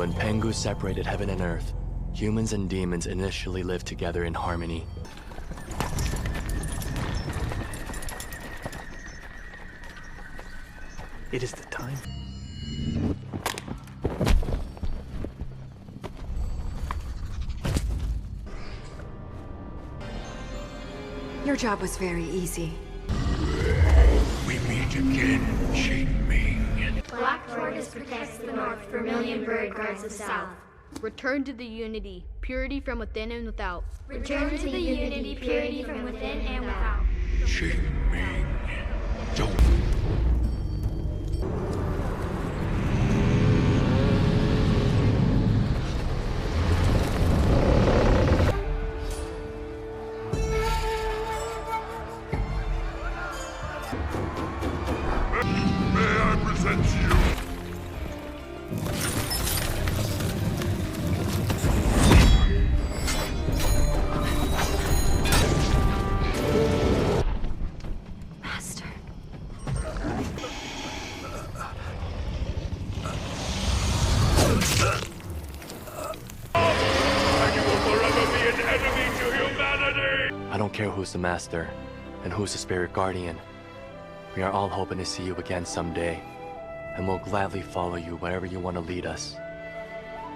When Pengu separated heaven and earth, humans and demons initially lived together in harmony. It is the time. Your job was very easy. We meet again, Qing Ming. Black Tortoise protects the north, Vermilion Bird guards the south. Return to the unity, purity from within and without. Return to the unity, purity from within and without. Qing Ming. Don't. May I present you? Master. And you will forever be an enemy to humanity! I don't care who's the master and who's the spirit guardian. We are all hoping to see you again someday, and we'll gladly follow you wherever you want to lead us.